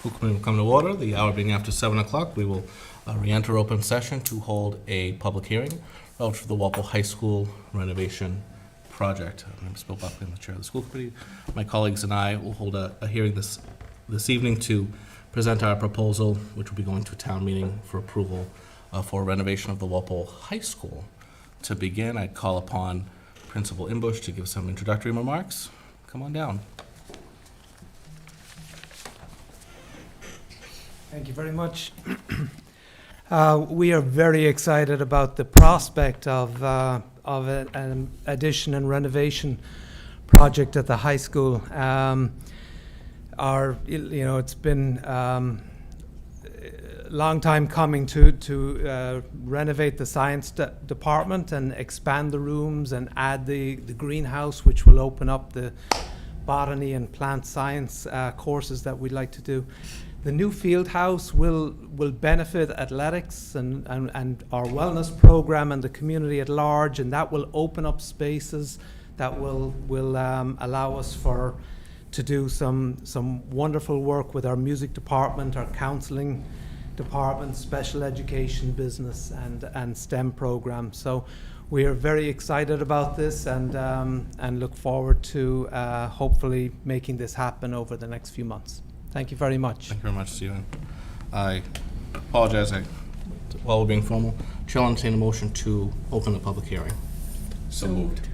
School committee will come to order. The hour being after 7 o'clock, we will re-enter open session to hold a public hearing relative to the Walpole High School renovation project. My name is Bill Buckley. I'm the chair of the school committee. My colleagues and I will hold a hearing this evening to present our proposal, which will be going to a town meeting for approval for renovation of the Walpole High School. To begin, I call upon Principal Imbusch to give some introductory remarks. Come on down. Thank you very much. We are very excited about the prospect of an addition and renovation project at the high school. It's been a long time coming to renovate the science department and expand the rooms and add the greenhouse, which will open up the botany and plant science courses that we'd like to do. The new field house will benefit athletics and our wellness program and the community at large, and that will open up spaces that will allow us to do some wonderful work with our music department, our counseling department, special education, business, and STEM programs. So we are very excited about this and look forward to hopefully making this happen over the next few months. Thank you very much. Thank you very much, Stephen. I apologize. While we're being formal, Chair will entertain a motion to open the public hearing. So moved.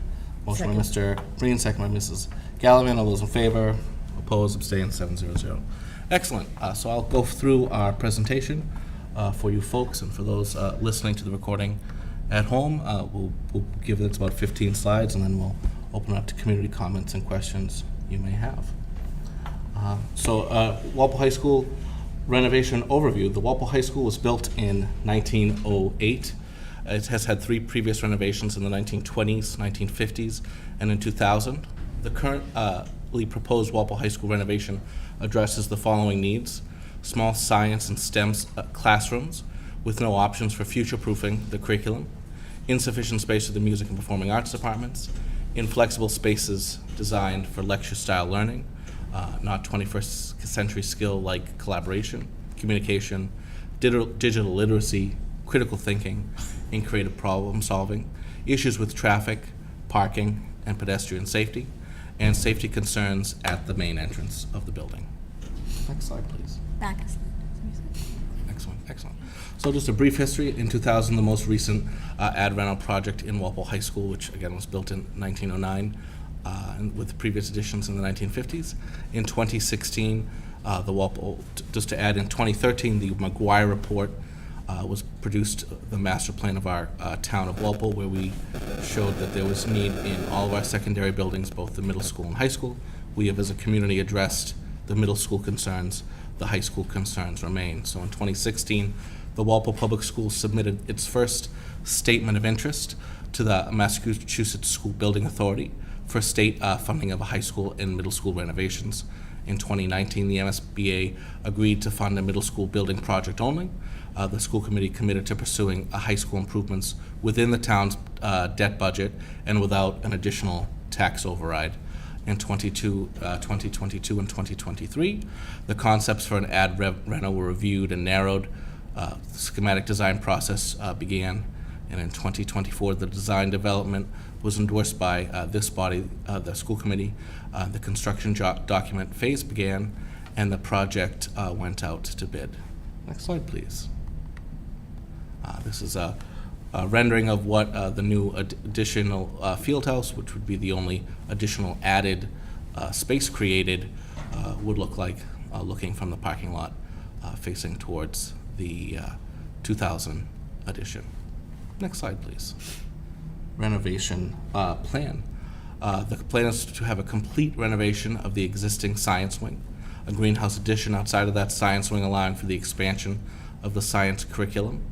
Motion by Mr. Breen, second by Mrs. Gallivan. All those in favor? Opposed? Abstained? 700. Excellent. So I'll go through our presentation for you folks, and for those listening to the recording at home. We'll give it about 15 slides, and then we'll open up to community comments and questions you may have. Walpole High School renovation overview. The Walpole High School was built in 1908. It has had 3 previous renovations in the 1920s, 1950s, and in 2000. The currently proposed Walpole High School renovation addresses the following needs: small science and STEM classrooms with no options for future-proofing the curriculum, insufficient space for the music and performing arts departments, inflexible spaces designed for lecture-style learning, not 21st century skill like collaboration, communication, digital literacy, critical thinking, and creative problem solving, issues with traffic, parking, and pedestrian safety, and safety concerns at the main entrance of the building. Next slide, please. Back. Excellent. So just a brief history. In 2000, the most recent ad reno project in Walpole High School, which again was built in 1909, and with previous additions in the 1950s. In 2016, just to add, in 2013, the McGuire Report was produced, the master plan of our town of Walpole, where we showed that there was need in all of our secondary buildings, both the middle school and high school. We have, as a community, addressed the middle school concerns. The high school concerns remain. So in 2016, the Walpole Public Schools submitted its first statement of interest to the Massachusetts School Building Authority for state funding of a high school and middle school renovations. In 2019, the MSBA agreed to fund a middle school building project only. The school committee committed to pursuing high school improvements within the town's debt budget and without an additional tax override. In 2022 and 2023, the concepts for an ad reno were reviewed and narrowed. The schematic design process began, and in 2024, the design development was endorsed by this body, the school committee. The construction document phase began, and the project went out to bid. Next slide, please. This is a rendering of what the new additional field house, which would be the only additional added space created, would look like looking from the parking lot facing towards the 2000 addition. Next slide, please. Renovation plan. The plan is to have a complete renovation of the existing science wing, a greenhouse addition outside of that science wing allowing for the expansion of the science curriculum,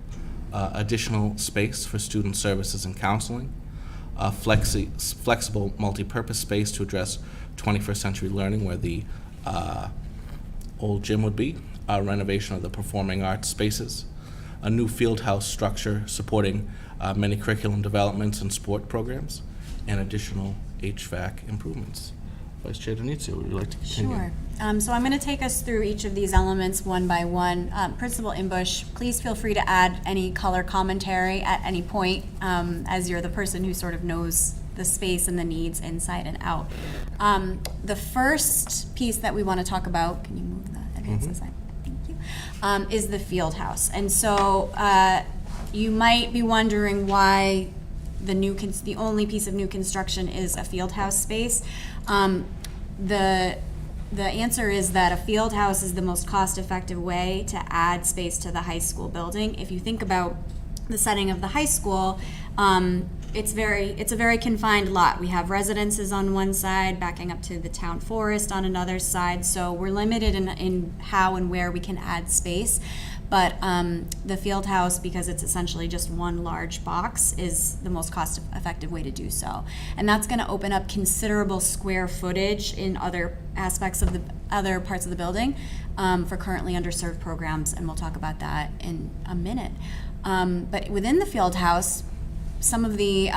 additional space for student services and counseling, flexible multi-purpose space to address 21st century learning where the old gym would be, renovation of the performing arts spaces, a new field house structure supporting many curriculum developments and sport programs, and additional HVAC improvements. Vice Chair Denizio, would you like to continue? Sure. So I'm going to take us through each of these elements one by one. Principal Imbusch, please feel free to add any color commentary at any point, as you're the person who sort of knows the space and the needs inside and out. The first piece that we want to talk about, can you move that? Advance the slide? Thank you. Is the field house. And so you might be wondering why the only piece of new construction is a field house space. The answer is that a field house is the most cost-effective way to add space to the high school building. If you think about the setting of the high school, it's a very confined lot. We have residences on one side, backing up to the town forest on another side, so we're limited in how and where we can add space. But the field house, because it's essentially just one large box, is the most cost-effective way to do so. And that's going to open up considerable square footage in other aspects of the other parts of the building for currently underserved programs, and we'll talk about that in a minute. But within the field house, some of the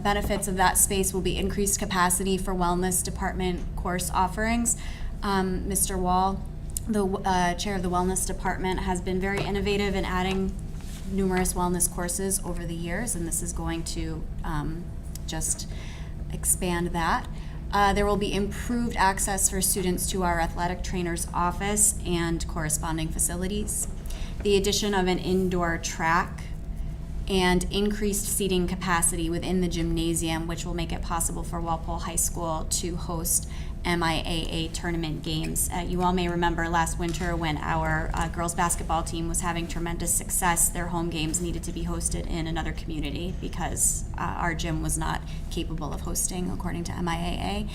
benefits of that space will be increased capacity for wellness department course offerings. Mr. Wall, the chair of the wellness department, has been very innovative in adding numerous wellness courses over the years, and this is going to just expand that. There will be improved access for students to our athletic trainer's office and corresponding facilities. The addition of an indoor track and increased seating capacity within the gymnasium, which will make it possible for Walpole High School to host MIAA tournament games. You all may remember last winter when our girls basketball team was having tremendous success, their home games needed to be hosted in another community because our gym was not capable of hosting according to MIAA.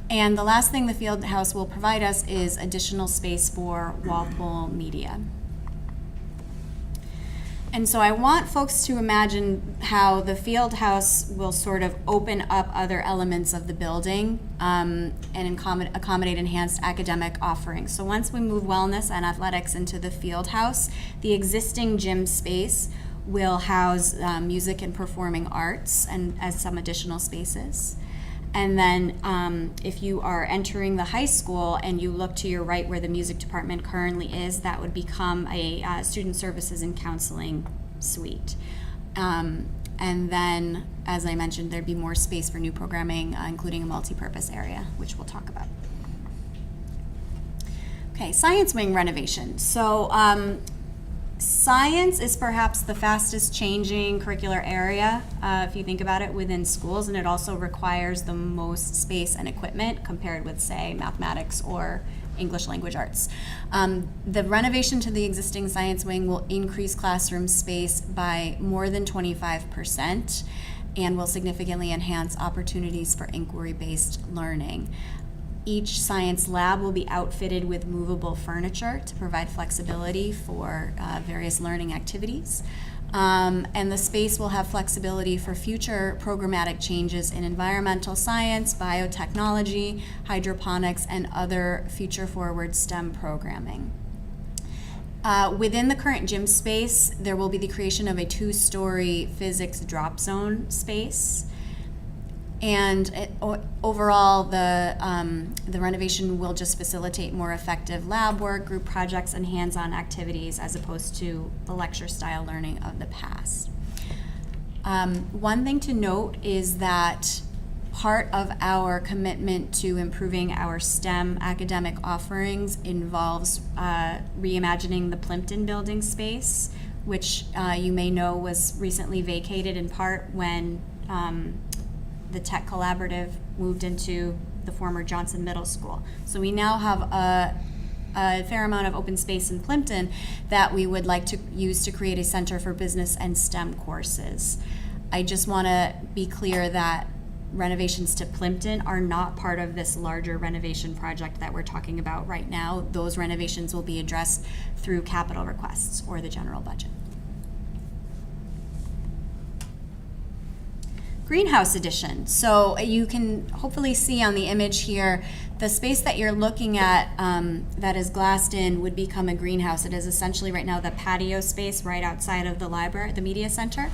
And the last thing the field house will provide us is additional space for Walpole Media. And so I want folks to imagine how the field house will sort of open up other elements of the building and accommodate enhanced academic offerings. So once we move wellness and athletics into the field house, the existing gym space will house music and performing arts and as some additional spaces. And then if you are entering the high school and you look to your right where the music department currently is, that would become a student services and counseling suite. And then, as I mentioned, there'd be more space for new programming, including a multipurpose area, which we'll talk about. Okay, science wing renovation. So science is perhaps the fastest changing curricular area, if you think about it, within schools, and it also requires the most space and equipment compared with, say, mathematics or English language arts. The renovation to the existing science wing will increase classroom space by more than 25% and will significantly enhance opportunities for inquiry-based learning. Each science lab will be outfitted with movable furniture to provide flexibility for various learning activities. And the space will have flexibility for future programmatic changes in environmental science, biotechnology, hydroponics, and other future-forward STEM programming. Within the current gym space, there will be the creation of a 2-story physics drop zone space. And overall, the renovation will just facilitate more effective lab work, group projects, and hands-on activities as opposed to the lecture-style learning of the past. One thing to note is that part of our commitment to improving our STEM academic offerings involves reimagining the Plimpton building space, which you may know was recently vacated in part when the Tech Collaborative moved into the former Johnson Middle School. So we now have a fair amount of open space in Plimpton that we would like to use to create a center for business and STEM courses. I just want to be clear that renovations to Plimpton are not part of this larger renovation project that we're talking about right now. Those renovations will be addressed through capital requests or the general budget. Greenhouse addition. So you can hopefully see on the image here, the space that you're looking at that is glassed in would become a greenhouse. It is essentially right now the patio space right outside of the library, the media center.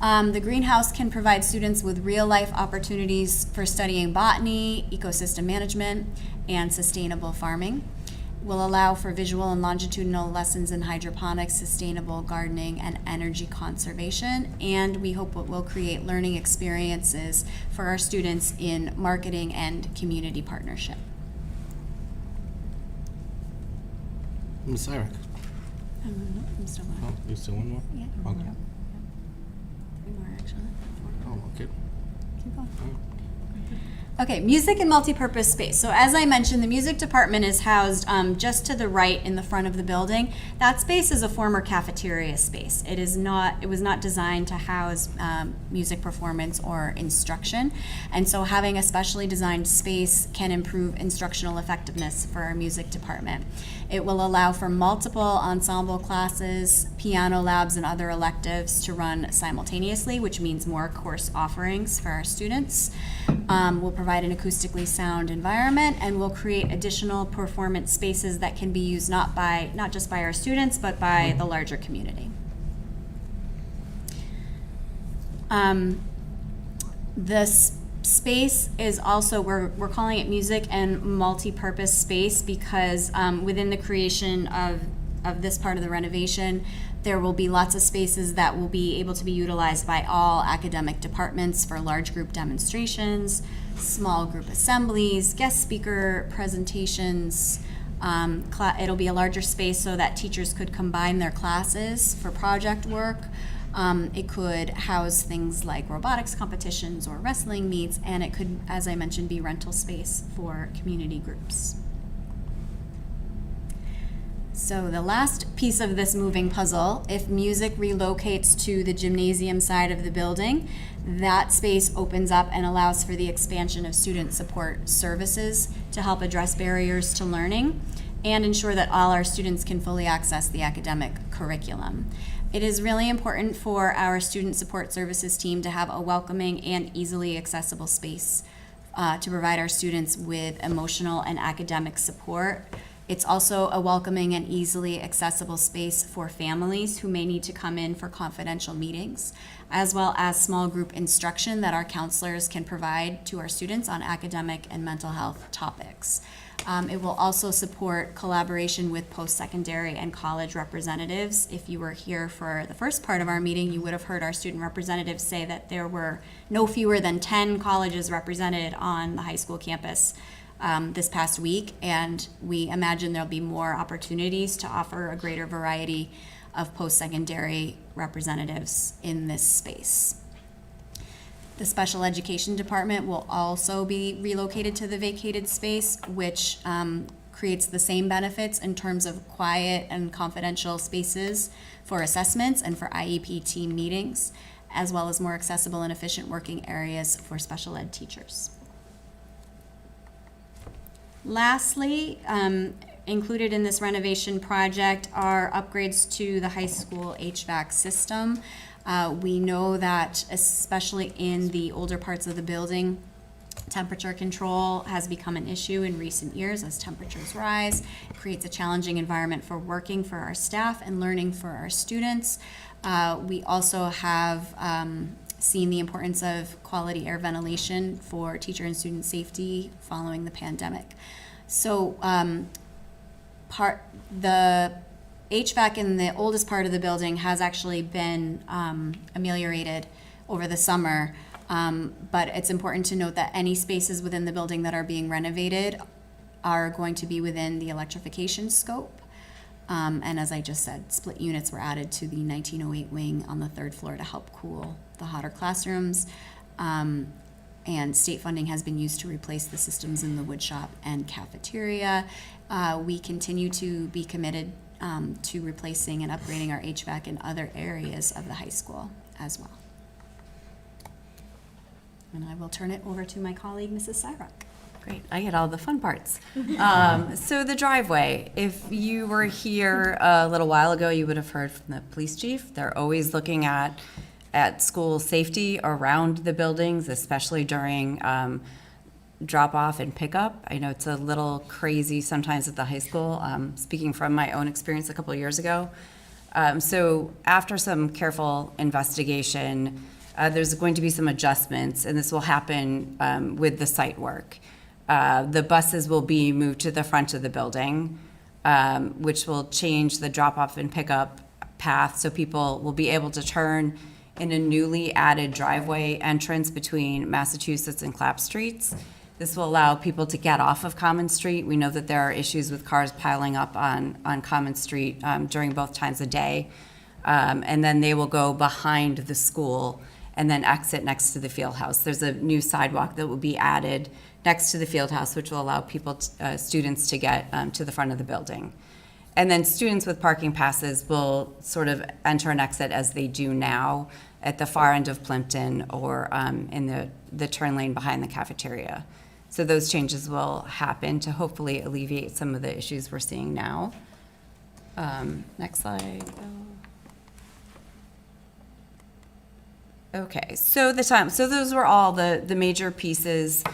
The greenhouse can provide students with real-life opportunities for studying botany, ecosystem management, and sustainable farming. Will allow for visual and longitudinal lessons in hydroponics, sustainable gardening, and energy conservation. And we hope it will create learning experiences for our students in marketing and community partnership. Ms. Syrick? I'm still Oh, you still one more? Yeah. Okay. Three more, actually. Oh, okay. Keep going. Okay, music and multipurpose space. So as I mentioned, the music department is housed just to the right in the front of the building. That space is a former cafeteria space. It was not designed to house music performance or instruction. And so having a specially designed space can improve instructional effectiveness for our music department. It will allow for multiple ensemble classes, piano labs, and other electives to run simultaneously, which means more course offerings for our students. We'll provide an acoustically sound environment, and we'll create additional performance spaces that can be used not just by our students, but by the larger community. This space is also, we're calling it music and multi-purpose space because within the creation of this part of the renovation, there will be lots of spaces that will be able to be utilized by all academic departments for large group demonstrations, small group assemblies, guest speaker presentations. It'll be a larger space so that teachers could combine their classes for project work. It could house things like robotics competitions or wrestling meets, and it could, as I mentioned, be rental space for community groups. So the last piece of this moving puzzle, if music relocates to the gymnasium side of the building, that space opens up and allows for the expansion of student support services to help address barriers to learning and ensure that all our students can fully access the academic curriculum. It is really important for our student support services team to have a welcoming and easily accessible space to provide our students with emotional and academic support. It's also a welcoming and easily accessible space for families who may need to come in for confidential meetings, as well as small group instruction that our counselors can provide to our students on academic and mental health topics. It will also support collaboration with post-secondary and college representatives. If you were here for the first part of our meeting, you would have heard our student representatives say that there were no fewer than 10 colleges represented on the high school campus this past week, and we imagine there'll be more opportunities to offer a greater variety of post-secondary representatives in this space. The special education department will also be relocated to the vacated space, which creates the same benefits in terms of quiet and confidential spaces for assessments and for IEP team meetings, as well as more accessible and efficient working areas for special ed teachers. Lastly, included in this renovation project are upgrades to the high school HVAC system. We know that especially in the older parts of the building, temperature control has become an issue in recent years as temperatures rise. It creates a challenging environment for working for our staff and learning for our students. We also have seen the importance of quality air ventilation for teacher and student safety following the pandemic. So the HVAC in the oldest part of the building has actually been ameliorated over the summer, but it's important to note that any spaces within the building that are being renovated are going to be within the electrification scope. And as I just said, split units were added to the 1908 wing on the third floor to help cool the hotter classrooms. And state funding has been used to replace the systems in the wood shop and cafeteria. We continue to be committed to replacing and upgrading our HVAC in other areas of the high school as well. And I will turn it over to my colleague, Mrs. Syrock. Great, I get all the fun parts. So the driveway, if you were here a little while ago, you would have heard from the police chief. They're always looking at school safety around the buildings, especially during drop-off and pickup. I know it's a little crazy sometimes at the high school. Speaking from my own experience a couple of years ago, So after some careful investigation, there's going to be some adjustments, and this will happen with the site work. The buses will be moved to the front of the building, which will change the drop-off and pickup path, so people will be able to turn in a newly added driveway entrance between Massachusetts and Clapp Streets. This will allow people to get off of Common Street. We know that there are issues with cars piling up on Common Street during both times of day. And then they will go behind the school and then exit next to the field house. There's a new sidewalk that will be added next to the field house, which will allow people, students to get to the front of the building. And then students with parking passes will sort of enter and exit as they do now at the far end of Plimpton or in the turn lane behind the cafeteria. So those changes will happen to hopefully alleviate some of the issues we're seeing now. Next slide. Okay, so those were all the major pieces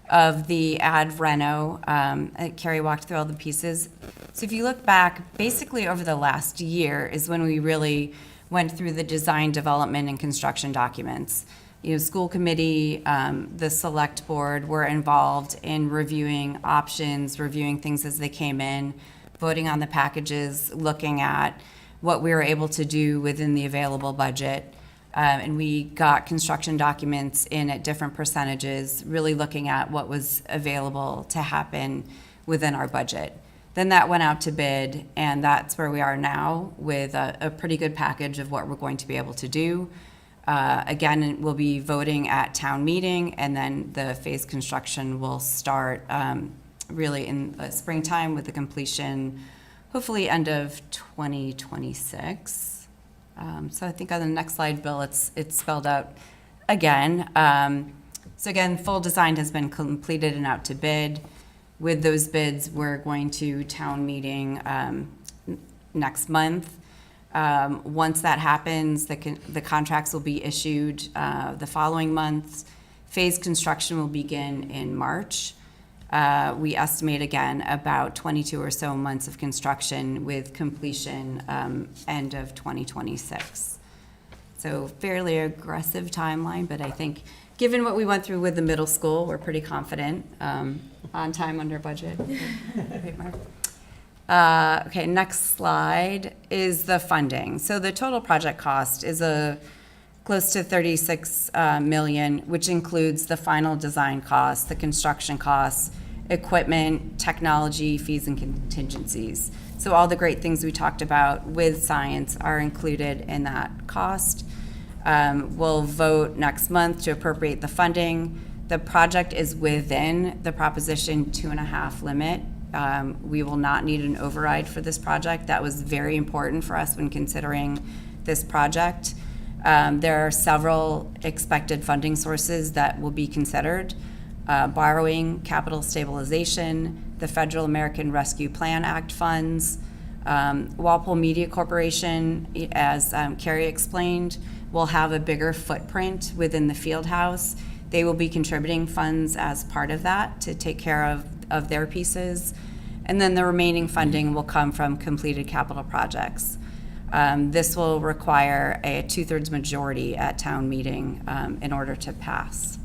of the ad reno. Carrie walked through all the pieces. So if you look back, basically over the last year is when we really went through the design, development, and construction documents. School committee, the select board were involved in reviewing options, reviewing things as they came in, voting on the packages, looking at what we were able to do within the available budget. And we got construction documents in at different percentages, really looking at what was available to happen within our budget. Then that went out to bid, and that's where we are now with a pretty good package of what we're going to be able to do. Again, we'll be voting at town meeting, and then the phase construction will start really in springtime with the completion, hopefully end of 2026. So I think on the next slide, Bill, it's spelled out again. So again, full design has been completed and out to bid. With those bids, we're going to town meeting next month. Once that happens, the contracts will be issued the following month. Phase construction will begin in March. We estimate, again, about 22 or so months of construction with completion end of 2026. So fairly aggressive timeline, but I think given what we went through with the middle school, we're pretty confident, on time, under budget. Right, Mark? Okay, next slide is the funding. So the total project cost is close to 36 million, which includes the final design costs, the construction costs, equipment, technology, fees, and contingencies. So all the great things we talked about with science are included in that cost. We'll vote next month to appropriate the funding. The project is within the Proposition 2.5 limit. We will not need an override for this project. That was very important for us when considering this project. There are several expected funding sources that will be considered. Borrowing, capital stabilization, the Federal American Rescue Plan Act funds, Walpole Media Corporation, as Carrie explained, will have a bigger footprint within the field house. They will be contributing funds as part of that to take care of their pieces. And then the remaining funding will come from completed capital projects. This will require a 2/3 majority at town meeting in order to pass.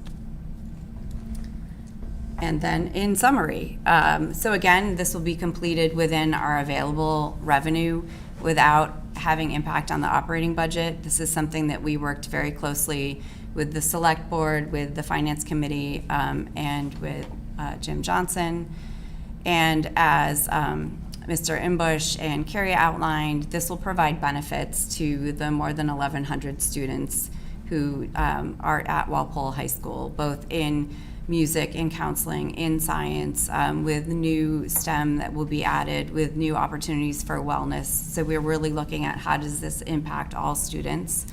And then in summary, so again, this will be completed within our available revenue without having impact on the operating budget. This is something that we worked very closely with the select board, with the finance committee, and with Jim Johnson. And as Mr. Imbusch and Carrie outlined, this will provide benefits to the more than 1,100 students who are at Walpole High School, both in music, in counseling, in science, with new STEM that will be added, with new opportunities for wellness. So we're really looking at how does this impact all students.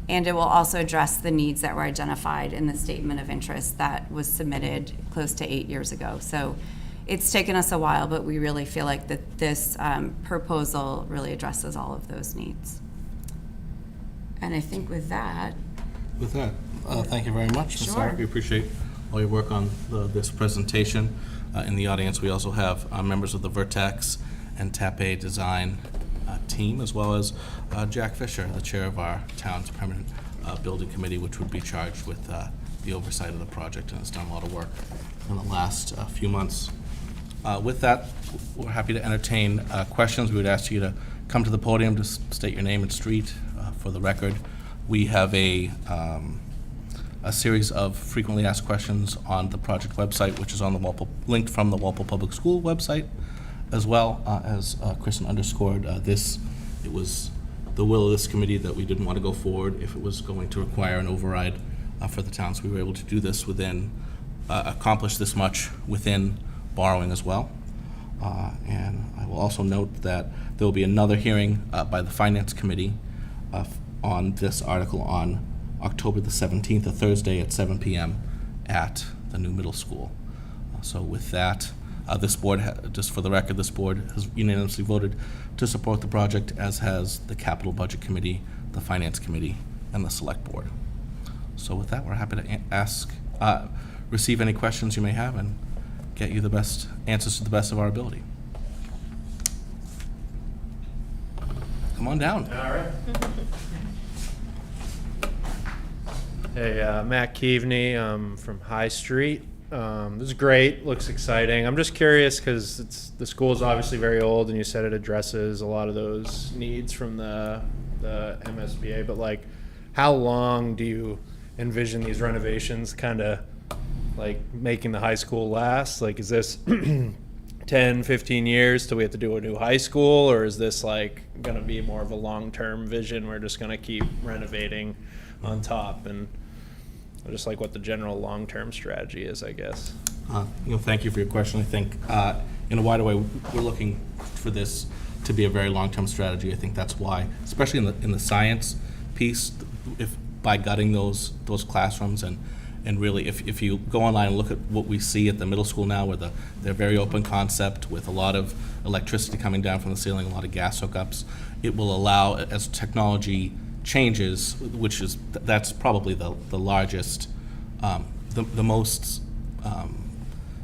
And it will also address the needs that were identified in the statement of interest that was submitted close to 8 years ago. So it's taken us a while, but we really feel like that this proposal really addresses all of those needs. And I think with that. Thank you very much, Ms. Sure. Stark. We appreciate all your work on this presentation. In the audience, we also have members of the Vertex and TAPE Design team, as well as Jack Fisher, the chair of our town's permanent building committee, which would be charged with the oversight of the project and has done a lot of work in the last few months. With that, we're happy to entertain questions. We would ask you to come to the podium to state your name and street for the record. We have a series of frequently asked questions on the project website, which is on the Walpole, linked from the Walpole Public School website, as well as Kristen underscored. It was the will of this committee that we didn't want to go forward if it was going to require an override for the town. So we were able to do this accomplish this much within borrowing as well. And I will also note that there will be another hearing by the Finance Committee on this article on October the 17th, a Thursday at 7 p.m. at the new middle school. So with that, this board, just for the record, this board has unanimously voted to support the project, as has the Capital Budget Committee, the Finance Committee, and the Select Board. So with that, we're happy to receive any questions you may have and get you the best answers to the best of our ability. Come on down. All right. Hey, Matt Keaveney from High Street. This is great. Looks exciting. I'm just curious because the school is obviously very old, and you said it addresses a lot of those needs from the MSBA. But like, how long do you envision these renovations kind of like making the high school last? Like, is this 10, 15 years till we have to do a new high school, or is this like going to be more of a long-term vision? We're just going to keep renovating on top, and just like what the general long-term strategy is, I guess. Thank you for your question. I think in a wider way, we're looking for this to be a very long-term strategy. I think that's why, especially in the science piece, if by gutting those classrooms and really, if you go online and look at what we see at the middle school now, where they're very open concept with a lot of electricity coming down from the ceiling, a lot of gas hookups, it will allow, as technology changes, that's probably the largest, the most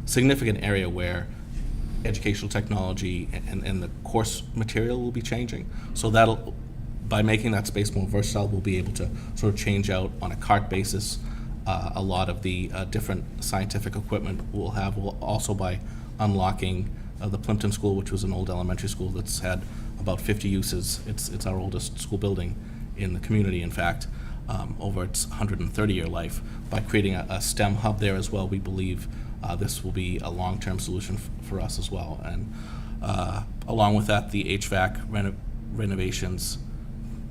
significant area where educational technology and the course material will be changing. So by making that space more versatile, we'll be able to sort of change out on a cart basis a lot of the different scientific equipment we'll have. We'll also, by unlocking the Plimpton School, which was an old elementary school that's had about 50 uses. It's our oldest school building in the community, in fact, over its 130-year life. By creating a STEM hub there as well, we believe this will be a long-term solution for us as well. And along with that, the HVAC renovations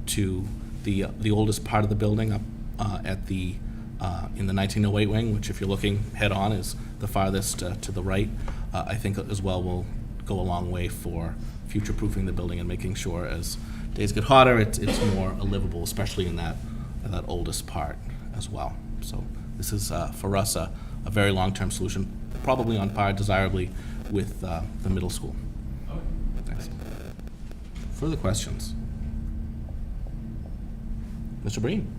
to the oldest part of the building up at in the 1908 wing, which if you're looking head-on is the farthest to the right, I think as well will go a long way for future-proofing the building and making sure as days get hotter, it's more livable, especially in that oldest part as well. So this is, for us, a very long-term solution, probably on par, desirably, with the middle school. Okay. Thanks. Further questions? Mr. Breen?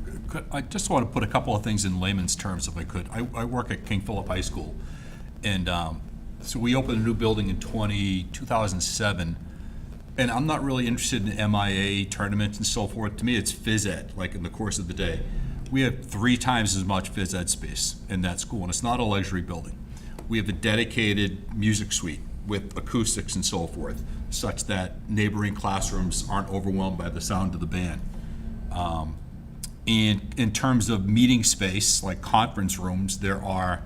I just want to put a couple of things in layman's terms, if I could. I work at King Philip High School, and so we opened a new building in 2007, and I'm not really interested in MIA tournaments and so forth. To me, it's phys ed, like in the course of the day. We have 3 times as much phys ed space in that school, and it's not a luxury building. We have a dedicated music suite with acoustics and so forth, such that neighboring classrooms aren't overwhelmed by the sound of the band. And in terms of meeting space, like conference rooms, there are,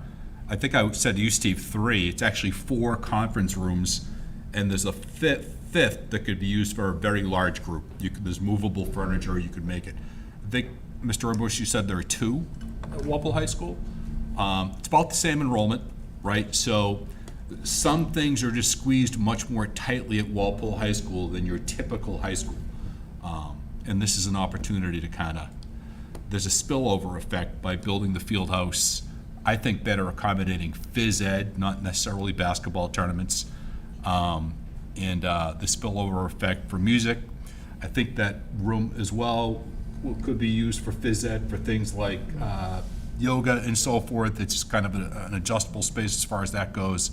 I think I said to you, Steve, 3. It's actually 4 conference rooms, and there's a fifth that could be used for a very large group. There's movable furniture, you could make it. I think, Mr. Imbusch, you said there are 2 at Walpole High School. It's about the same enrollment, right? So some things are just squeezed much more tightly at Walpole High School than your typical high school. And this is an opportunity to there's a spillover effect by building the field house, I think better accommodating phys ed, not necessarily basketball tournaments, and the spillover effect for music. I think that room as well could be used for phys ed for things like yoga and so forth. It's kind of an adjustable space as far as that goes.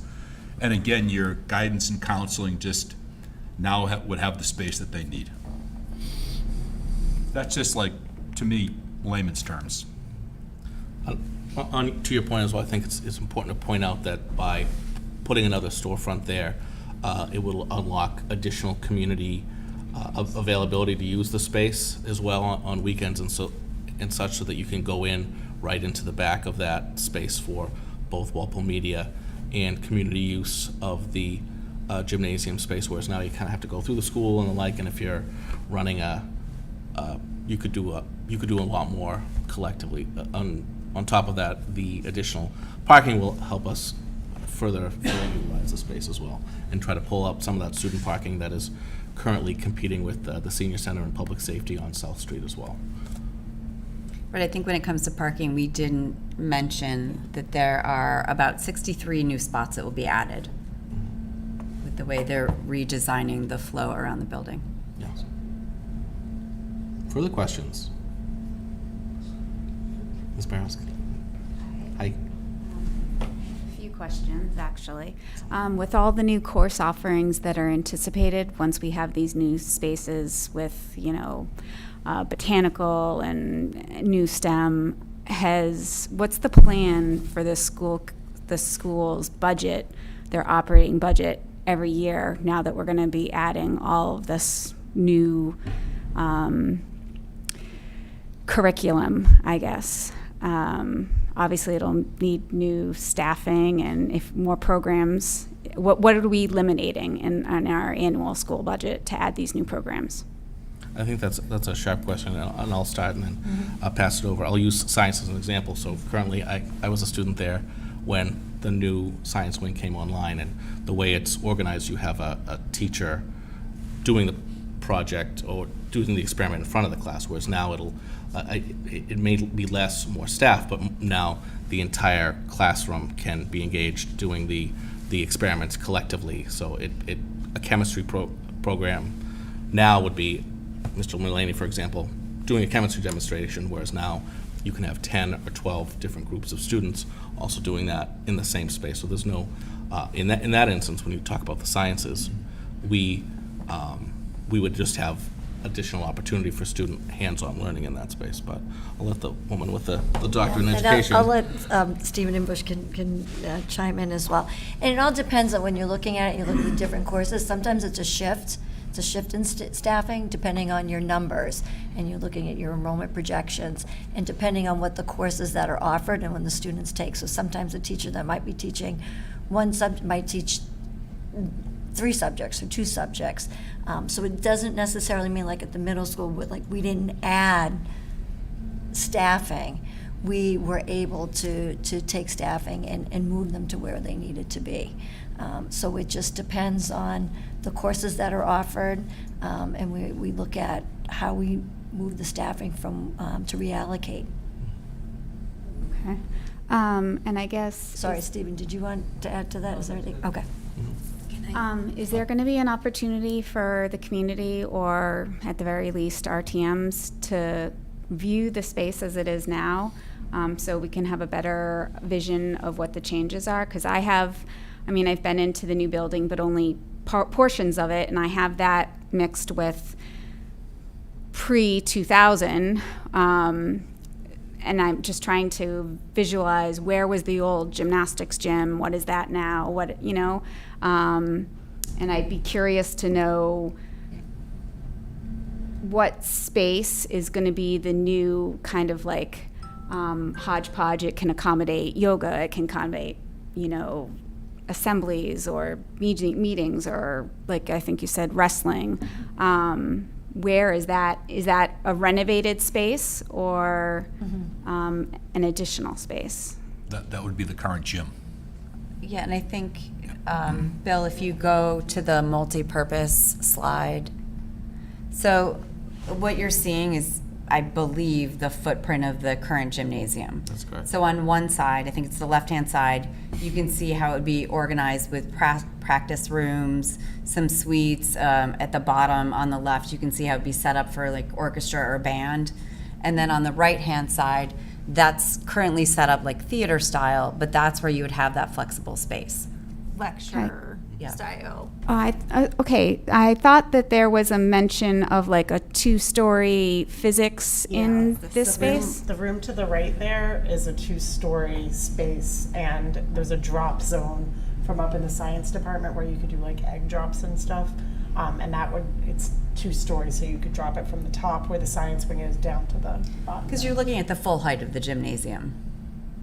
And again, your guidance and counseling, just now would have the space that they need. That's just like, to me, layman's terms. To your point as well, I think it's important to point out that by putting another storefront there, it will unlock additional community availability to use the space as well on weekends and such, so that you can go in right into the back of that space for both Walpole Media and community use of the gymnasium space, whereas now you kind of have to go through the school and the like, and if you're running you could do a lot more collectively. On top of that, the additional parking will help us further utilize the space as well, and try to pull up some of that student parking that is currently competing with the senior center and public safety on South Street as well. But I think when it comes to parking, we didn't mention that there are about 63 new spots that will be added with the way they're redesigning the flow around the building. Yes. Further questions? Ms. Barowski? Hi. Few questions, actually. With all the new course offerings that are anticipated, once we have these new spaces with, botanical and new STEM, what's the plan for the school's budget, their operating budget every year, now that we're going to be adding all of this new curriculum, I guess? Obviously, it'll need new staffing, and if more programs, what are we eliminating in our annual school budget to add these new programs? I think that's a sharp question, and I'll start and then I'll pass it over. I'll use science as an example. So currently, I was a student there when the new science wing came online, and the way it's organized, you have a teacher doing the project or doing the experiment in front of the class, whereas now it may be more staff, but now the entire classroom can be engaged doing the experiments collectively. So a chemistry program now would be Mr. Mulaney, for example, doing a chemistry demonstration, whereas now you can have 10 or 12 different groups of students also doing that in the same space. So there's no, in that instance, when you talk about the sciences, we would just have additional opportunity for student hands-on learning in that space. But I'll let the woman with the doctorate in And education. I'll let Stephen Imbusch can chime in as well. And it all depends on when you're looking at it, you look at the different courses. Sometimes it's a shift. It's a shift in staffing depending on your numbers, and you're looking at your enrollment projections, and depending on what the courses that are offered and when the students take. So sometimes a teacher that might be teaching one subject might teach 3 subjects or 2 subjects. So it doesn't necessarily mean like at the middle school, we didn't add staffing. We were able to take staffing and move them to where they needed to be. So it just depends on the courses that are offered, and we look at how we move the staffing to reallocate. Okay. And I guess. Sorry, Stephen, did you want to add to that? Is there anything? Okay. Is there going to be an opportunity for the community, or at the very least RTMs, to view the space as it is now, so we can have a better vision of what the changes are? Because I've been into the new building, but only portions of it, and I have that mixed with pre-2000, and I'm just trying to visualize where was the old gymnastics gym, what is that now, and I'd be curious to know what space is going to be the new kind of hodgepodge. It can accommodate yoga, it can accommodate, assemblies or meetings, or like I think you said, wrestling. Where is that? Is that a renovated space or an additional space? That would be the current gym. Yeah, and I think, Bill, if you go to the multipurpose slide, so what you're seeing is, I believe, the footprint of the current gymnasium. That's correct. So on one side, I think it's the left-hand side, you can see how it would be organized with practice rooms, some suites. At the bottom on the left, you can see how it would be set up for like orchestra or band. And then on the right-hand side, that's currently set up like theater style, but that's where you would have that flexible space. Lecture Yeah. style. Okay, I thought that there was a mention of like a 2-story physics in this space. The room to the right there is a 2-story space, and there's a drop zone from up in the science department where you could do like egg drops and stuff. And it's 2 stories, so you could drop it from the top where the science wing is down to the bottom. Because you're looking at the full height of the gymnasium.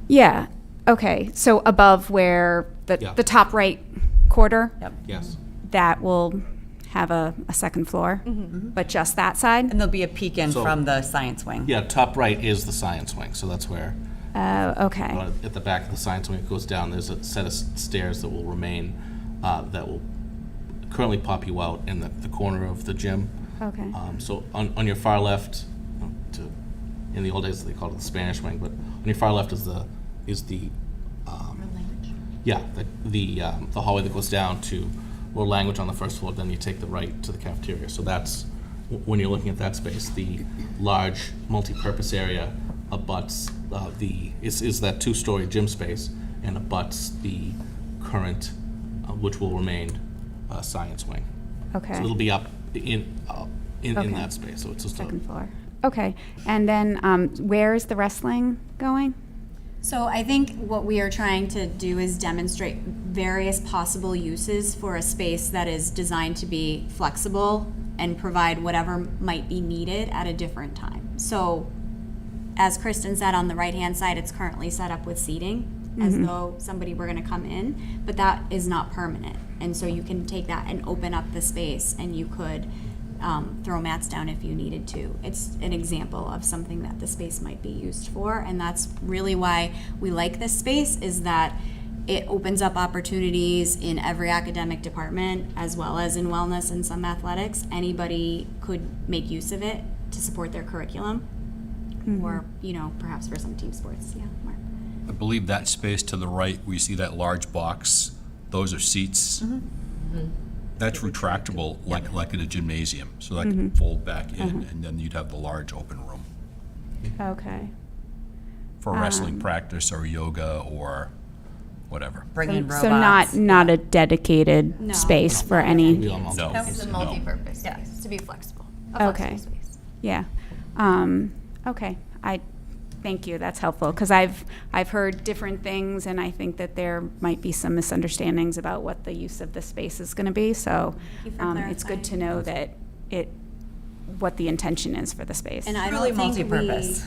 Yeah, okay, so above where Yeah. the top right quarter, Yep. Yes. that will have a second floor, but just that side? And there'll be a peek in So- from the science wing. Yeah, top right is the science wing, so that's where, Okay, at the back of the science wing, it goes down, there's a set of stairs that will remain, that will currently pop you out in the corner of the gym. okay. So on your far left, in the old days they called it the Spanish wing, but on your far left is the hallway that goes down to world language on the first floor. Then you take the right to the cafeteria. So that's when you're looking at that space. The large multi-purpose area abuts is that 2-story gym space and abuts the current, which will remain, science wing. Okay. So it'll be up in Okay. that space. So it's just Second floor. Okay, and then where is the wrestling going? So I think what we are trying to do is demonstrate various possible uses for a space that is designed to be flexible and provide whatever might be needed at a different time. So as Kristen said, on the right-hand side, it's currently set up with seating as though somebody were gonna come in, but that is not permanent. And so you can take that and open up the space, and you could throw mats down if you needed to. It's an example of something that the space might be used for, and that's really why we like this space, is that it opens up opportunities in every academic department as well as in wellness and some athletics. Anybody could make use of it to support their curriculum, or perhaps for some team sports. Yeah, Mark. I believe that space to the right, where you see that large box, those are seats. That's retractable, like in a gymnasium, so that can fold back in, and then you'd have the large open room Okay. for wrestling practice or yoga or whatever. Bring in robots. So not a dedicated No. space for any, Be all multi- No. It's a multi-purpose space, to be flexible. A Okay. flexible space. yeah. Okay, thank you, that's helpful, because I've heard different things, and I think that there might be some misunderstandings about what the use of the space is gonna be, so Thank you for it's good to clarifying. know that what the intention is for the space. And I Really don't think multi-purpose.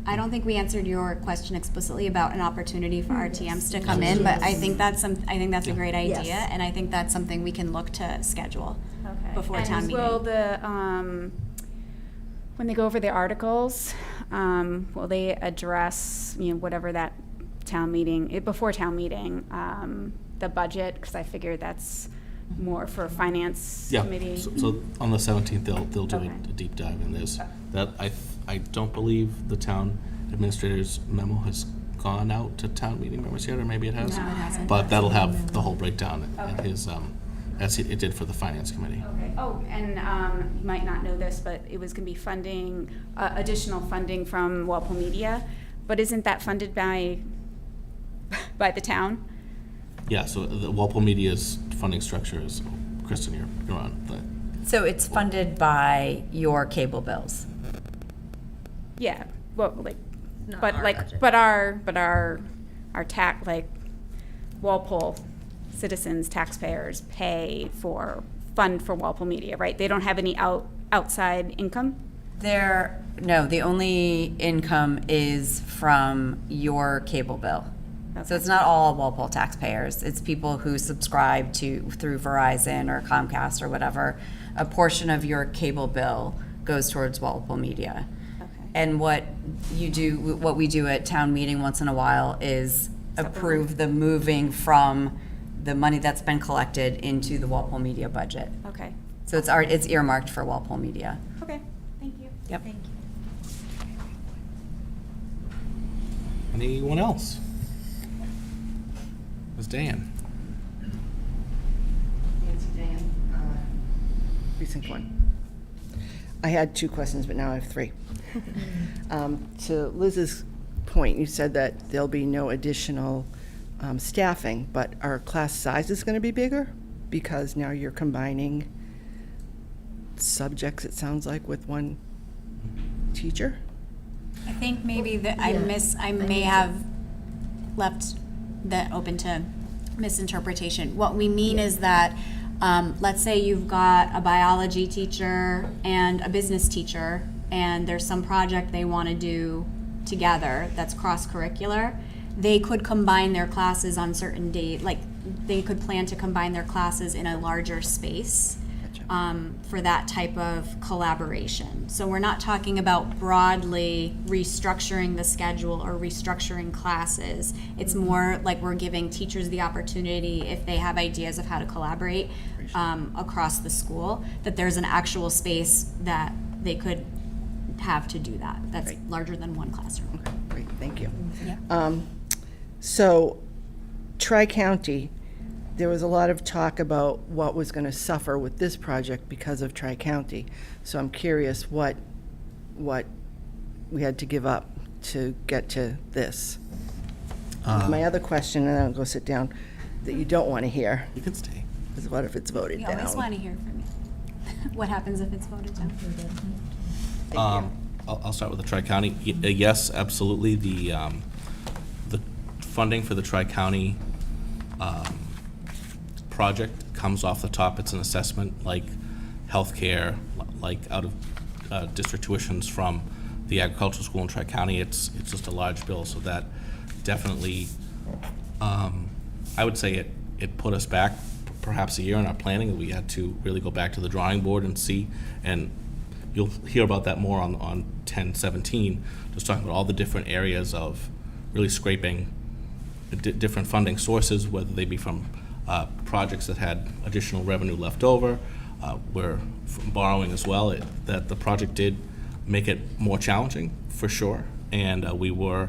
I don't think we answered your question explicitly about an opportunity for RTMs to come in, but I think that's a great idea, Yes. and I think that's something we can look to schedule before town meeting. Will the, when they go over the articles, will they address, whatever that town meeting, before town meeting, the budget? Because I figure that's more for finance Yeah, committee. so on the 17th, they'll do Okay. a deep dive, and there's, that, I don't believe the town administrator's memo has gone out to town meeting members yet, or maybe it has. No, it hasn't. But that'll have the whole breakdown in Okay. his, as it did for the finance committee. Okay. Oh, and you might not know this, but it was going to be funding, additional funding from Walpole Media, but isn't that funded by the town? Yeah, so the Walpole Media's funding structure is, Kristen, you're on the, So it's funded by your cable bills. Yeah, well, like, Not but our like, budget. but our tax, like, Walpole citizens, taxpayers pay for, fund for Walpole Media, right? They don't have any outside income? No, the only income is from your cable bill. So Okay. it's not all Walpole taxpayers. It's people who subscribe through Verizon or Comcast or whatever. A portion of your cable bill goes towards Walpole Media. Okay. And what we do at town meeting once in a while is approve the moving from the money that's been collected into the Walpole Media budget. Okay. So it's earmarked for Walpole Media. Okay, thank you. Yep. anyone else? Ms. Dan? Nancy Dan, Precinct 1. I had 2 questions, but now I have 3. To Liz's point, you said that there'll be no additional staffing, but are class sizes going to be bigger? because now you're combining subjects, it sounds like, with one teacher? I think maybe that I may have left that open to misinterpretation. What we mean is that, let's say you've got a biology teacher and a business teacher, and there's some project they want to do together that's cross-curricular. They could combine their classes on certain days, like they could plan to combine their classes in a larger space. For that type of collaboration. So we're not talking about broadly restructuring the schedule or restructuring classes. It's more like we're giving teachers the opportunity, if they have ideas of how to collaborate across the school, that there's an actual space that they could have to do that. That's Right. larger than one classroom. Okay, great, thank you. Yeah. So, Tri-County, there was a lot of talk about what was going to suffer with this project because of Tri-County. So I'm curious what we had to give up to get to this. My other question, and then I'll go sit down, that you don't want to hear, You can stay. is what if it's voted We down? always want to hear from you. What happens if it's voted down? I'll start with the Tri-County. Yes, absolutely. The funding for the Tri-County project comes off the top. It's an assessment like healthcare, like out of district tuitions from the agricultural school in Tri-County. It's just a large bill, so that definitely, I would say it put us back perhaps a year in our planning. We had to really go back to the drawing board and see, and you'll hear about that more on 1017, just talking about all the different areas of really scraping different funding sources, whether they be from projects that had additional revenue left over, where from borrowing as well. That the project did make it more challenging, for sure, and we were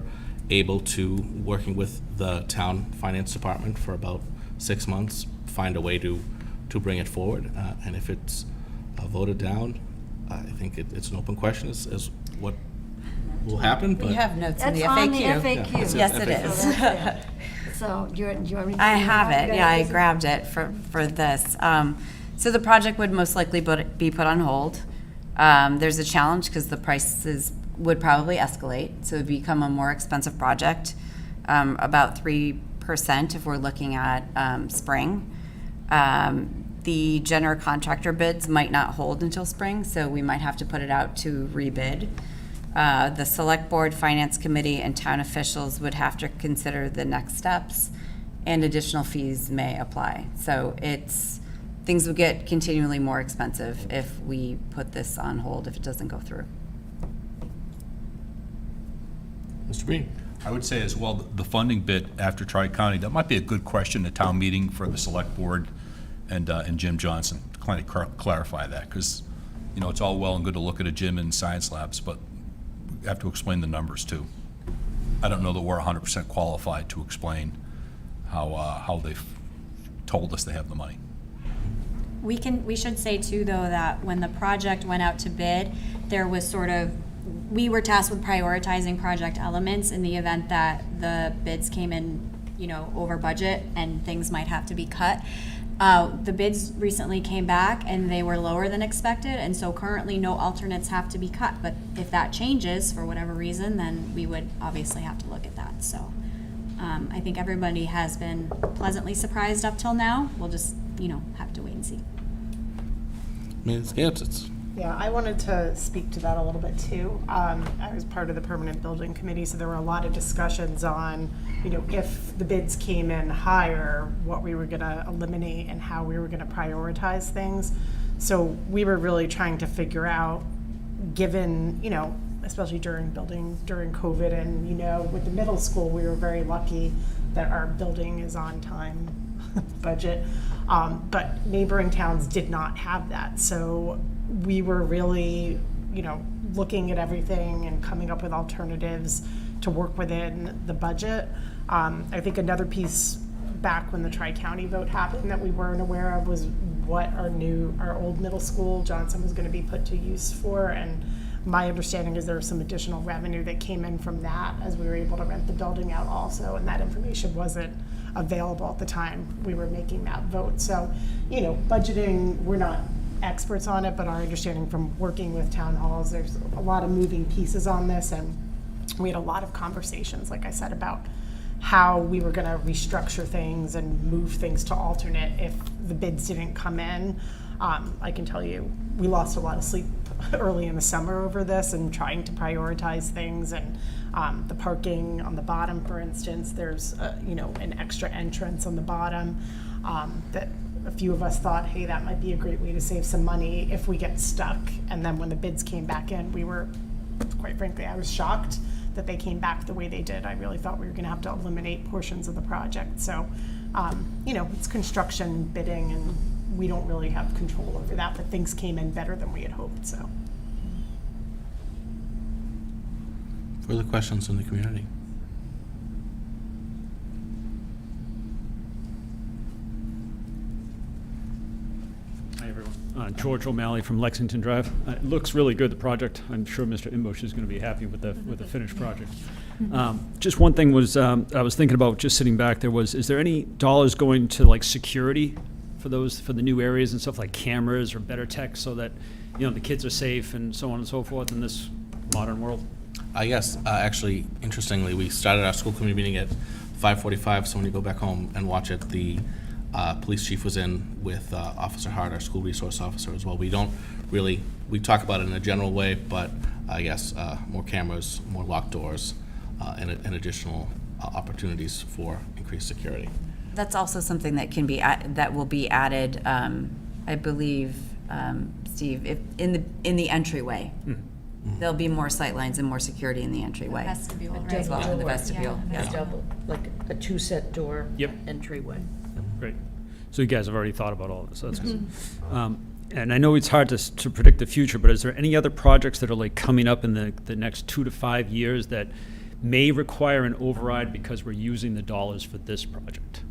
able to, working with the town finance department for about 6 months, find a way to bring it forward. And if it's voted down, I think it's an open question as what will happen. But We have notes in That's the on the FAQ. FAQ. Yeah, it's Yes, FAQ. it is. So that's it. So do you want me to? I have it, yeah, I Okay. grabbed it for this. So the project would most likely be put on hold. There's a challenge because the prices would probably escalate, so it would become a more expensive project, about 3% if we're looking at spring. The general contractor bids might not hold until spring, so we might have to put it out to rebid. The select board, finance committee, and town officials would have to consider the next steps, and additional fees may apply. So things would get continually more expensive if we put this on hold, if it doesn't go through. Mr. Breen. I would say as well, the funding bit after Tri-County, that might be a good question at town meeting for the select board and Jim Johnson to kind of clarify that, because, it's all well and good to look at a gym and science labs, but we have to explain the numbers too. I don't know that we're 100% qualified to explain how they've told us they have the money. We should say too, though, that when the project went out to bid, there was we were tasked with prioritizing project elements in the event that the bids came in, over budget and things might have to be cut. The bids recently came back and they were lower than expected, and so currently no alternates have to be cut. But if that changes for whatever reason, then we would obviously have to look at that. So I think everybody has been pleasantly surprised up till now. We'll just, have to wait and see. I mean, it's Yeah, I wanted to speak to that a little bit too. I was part of the permanent building committee, so there were a lot of discussions on, if the bids came in higher, what we were gonna eliminate and how we were gonna prioritize things. So we were really trying to figure out, given, especially during COVID and, with the middle school, we were very lucky that our building is on time budget. But neighboring towns did not have that. So we were really, looking at everything and coming up with alternatives to work within the budget. I think another piece back when the Tri-County vote happened that we weren't aware of was what our old middle school, Johnson, was going to be put to use for. And my understanding is there was some additional revenue that came in from that as we were able to rent the building out also, and that information wasn't available at the time we were making that vote. So, budgeting, we're not experts on it, but our understanding from working with town halls, there's a lot of moving pieces on this, and we had a lot of conversations, like I said, about how we were going to restructure things and move things to alternate if the bids didn't come in. I can tell you, we lost a lot of sleep early in the summer over this and trying to prioritize things. And the parking on the bottom, for instance, there's an extra entrance on the bottom that a few of us thought, hey, that might be a great way to save some money if we get stuck. And then when the bids came back in, we were, quite frankly, I was shocked that they came back the way they did. I really thought we were going to have to eliminate portions of the project. So, it's construction bidding, and we don't really have control over that, but things came in better than we had hoped, so. Further questions from the community? Hi, everyone. George O'Malley from Lexington Drive. It looks really good, the project. I'm sure Mr. Imbusch is going to be happy with the finished project. Just one thing was, I was thinking about just sitting back there was, is there any dollars going to like security for the new areas and stuff, like cameras or better tech, so that, the kids are safe and so on and so forth in this modern world? Yes, actually, interestingly, we started our school committee meeting at 5:45, so when you go back home and watch it, the police chief was in with Officer Hart, our school resource officer, as well. We talk about it in a general way, but yes, more cameras, more locked doors, and additional opportunities for increased security. That's also something that can be that will be added, I believe, Steve, in the entryway. There'll be more sight lines and more security in the entryway. Vestibule, right? As well, in the vestibule. Yeah. Yeah. Double, like a two-set door Yep. entryway. Great. So you guys have already thought about all this, so that's good. And I know it's hard to predict the future, but is there any other projects that are like coming up in the next 2 to 5 years that may require an override because we're using the dollars for this project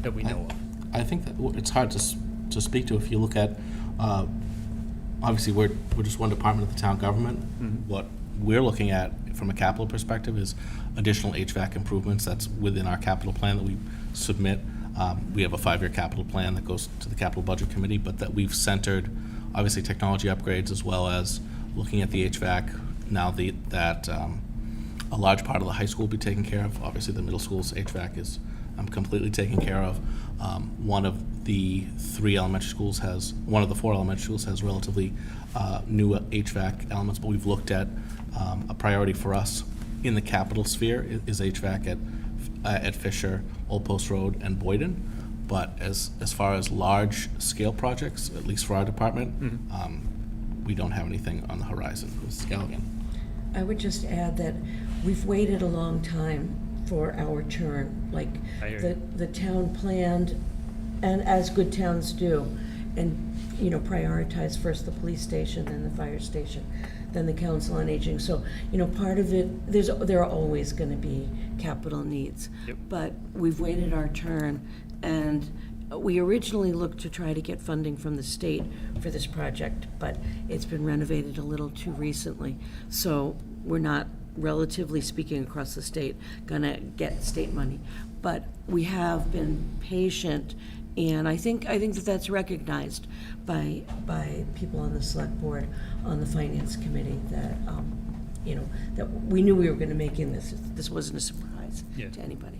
that we know of? I think that it's hard to speak to if you look at, obviously, we're just one department of the town government. What we're looking at from a capital perspective is additional HVAC improvements. That's within our capital plan that we submit. We have a 5-year capital plan that goes to the capital budget committee, but that we've centered, obviously, technology upgrades as well as looking at the HVAC now that a large part of the high school will be taken care of. Obviously, the middle school's HVAC is completely taken care of. One of the 4 elementary schools has relatively new HVAC elements, but we've looked at a priority for us in the capital sphere is HVAC at Fisher, Old Post Road, and Boyden. But as far as large scale projects, at least for our department, we don't have anything on the horizon. Ms. Galligan. I would just add that we've waited a long time for our turn. Like, I hear the town planned, and as good towns do, and, prioritize first the police station, then the fire station, then the council on aging. So, part of it, there are always gonna be capital needs. Yep. But we've waited our turn, and we originally looked to try to get funding from the state for this project, but it's been renovated a little too recently. So we're not, relatively speaking across the state, gonna get state money. But we have been patient, and I think that that's recognized by people on the select board, on the finance committee, that, that we knew we were gonna make in this. This wasn't a surprise Yeah. to anybody.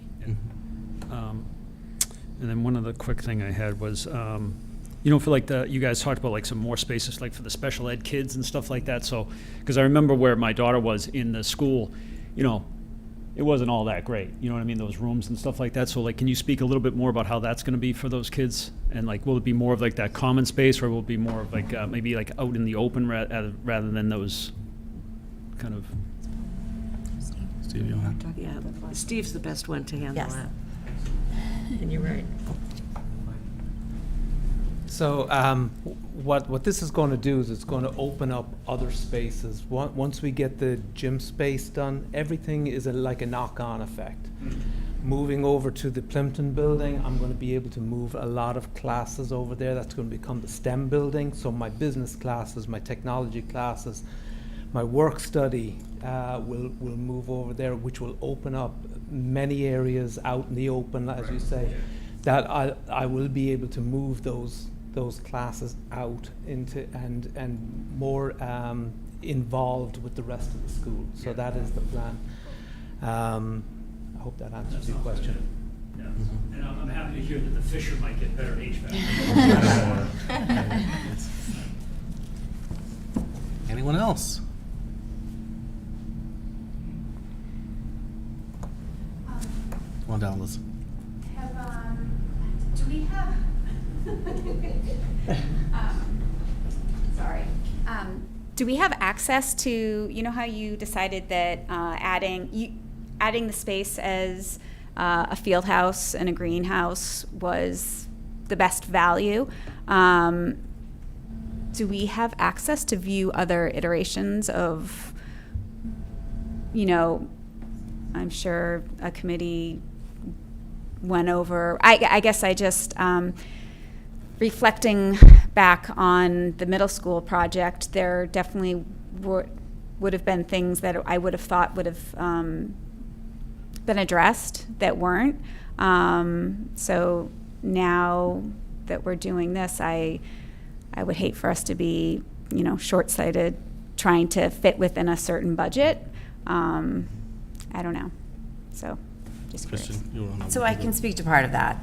And then one other quick thing I had was, for like you guys talked about like some more spaces like for the special ed kids and stuff like that. So, because I remember where my daughter was in the school, it wasn't all that great. You know what I mean? Those rooms and stuff like that. So like, can you speak a little bit more about how that's going to be for those kids? And like, will it be more of like that common space, or will it be more of like maybe like out in the open rather than those kind of? Steve, you want to? Yeah, Steve's the best one to handle Yes. that. And you're right. So what this is going to do is it's going to open up other spaces. Once we get the gym space done, everything is like a knock-on effect. Moving over to the Plimpton building, I'm going to be able to move a lot of classes over there. That's going to become the STEM building. So my business classes, my technology classes, my work study will move over there, which will open up many areas out in the open, as you say, that I will be able to move those classes out into and more involved with the rest of the school. So that is the plan. I hope that answers your question. Yeah. And I'm happy to hear that the Fisher might get better HVAC. Anyone else? Come on down, Liz. Do we have? Sorry. Do we have access to? You know how you decided that adding the space as a field house and a greenhouse was the best value. Do we have access to view other iterations of, I'm sure a committee went over, I guess I just, reflecting back on the middle school project, there definitely would have been things that I would have thought would have been addressed that weren't. So now that we're doing this, I would hate for us to be, short-sighted, trying to fit within a certain budget. I don't know. So, just curious. Kristen, you want to? So I can speak to part of that.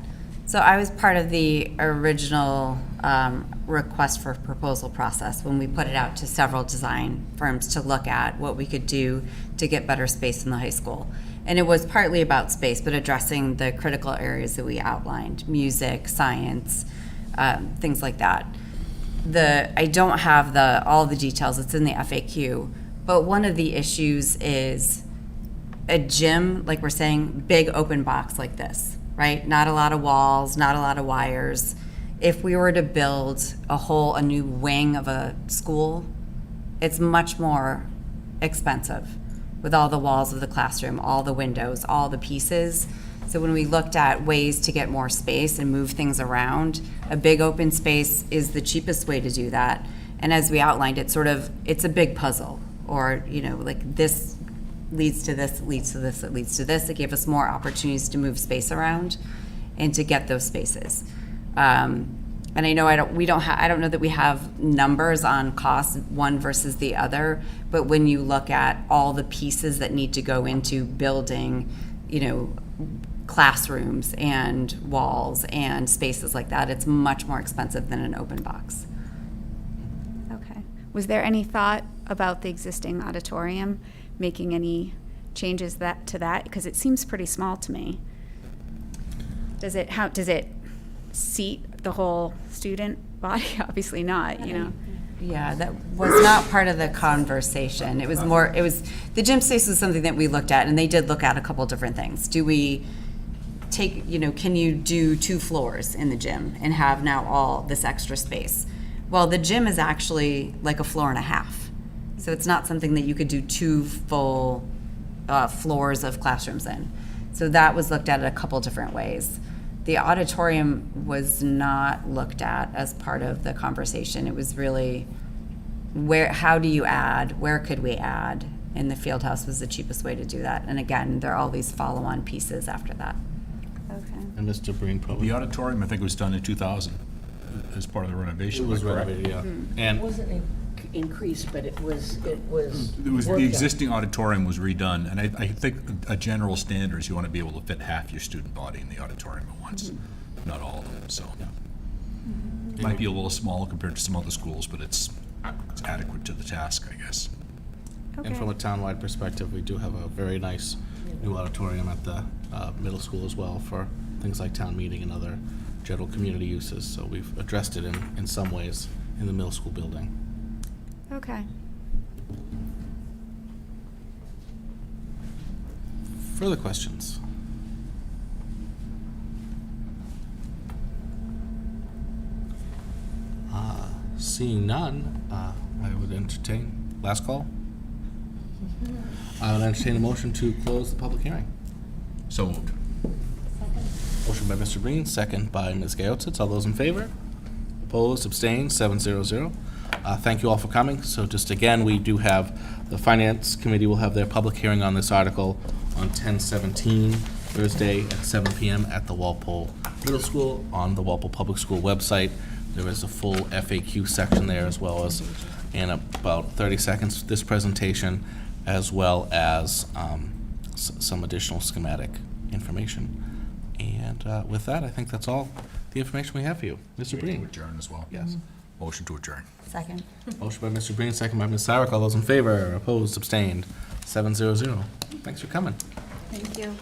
So I was part of the original request for proposal process when we put it out to several design firms to look at what we could do to get better space in the high school. And it was partly about space, but addressing the critical areas that we outlined: music, science, things like that. I don't have all the details. It's in the FAQ. But one of the issues is a gym, like we're saying, big open box like this, right? Not a lot of walls, not a lot of wires. If we were to build a new wing of a school, it's much more expensive with all the walls of the classroom, all the windows, all the pieces. So when we looked at ways to get more space and move things around, a big open space is the cheapest way to do that. And as we outlined, it's a big puzzle, or, like this leads to this, leads to this, it leads to this. It gave us more opportunities to move space around and to get those spaces. And I know I don't know that we have numbers on costs one versus the other, but when you look at all the pieces that need to go into building, classrooms and walls and spaces like that, it's much more expensive than an open box. Okay. Was there any thought about the existing auditorium, making any changes to that? Because it seems pretty small to me. Does it seat the whole student body? Obviously not, Yeah, that was not part of the conversation. It was the gym space was something that we looked at, and they did look at a couple different things. Do we take, can you do 2 floors in the gym and have now all this extra space? Well, the gym is actually like a floor and a half. So it's not something that you could do 2 full floors of classrooms in. So that was looked at a couple different ways. The auditorium was not looked at as part of the conversation. It was really how do you add, where could we add? And the field house was the cheapest way to do that. And again, there are all these follow-on pieces after that. Okay. And Mr. Breen probably. The auditorium, I think, was done in 2000 as part of the renovation. It was correct? renovated, yeah. It And wasn't increased, but it was The existing auditorium was redone, and I think a general standard is you want to be able to fit half your student body in the auditorium at once, not all of them, so. It might be a little small compared to some other schools, but it's adequate to the task, I guess. And from a townwide perspective, we do have a very nice new auditorium at the middle school as well for things like town meeting and other general community uses. So we've addressed it in some ways in the middle school building. Okay. Further questions? Seeing none, I would entertain, last call? I would entertain a motion to close the public hearing. So moved. Motion by Mr. Breen, second by Ms. Gaotitz. All those in favor? Opposed, abstained, 700. Thank you all for coming. So just again, we do have, the Finance Committee will have their public hearing on this article on 10/17, Thursday at 7 PM at the Walpole Middle School on the Walpole Public School website. There is a full FAQ section there, as well as, in about 30 seconds, this presentation, as well as some additional schematic information. And with that, I think that's all the information we have for you. Mr. Breen? Adjourn as well. Yes. Motion to adjourn. Second. Motion by Mr. Breen, second by Ms. Sarek. All those in favor, opposed, abstained, 700. Thanks for coming. Thank you.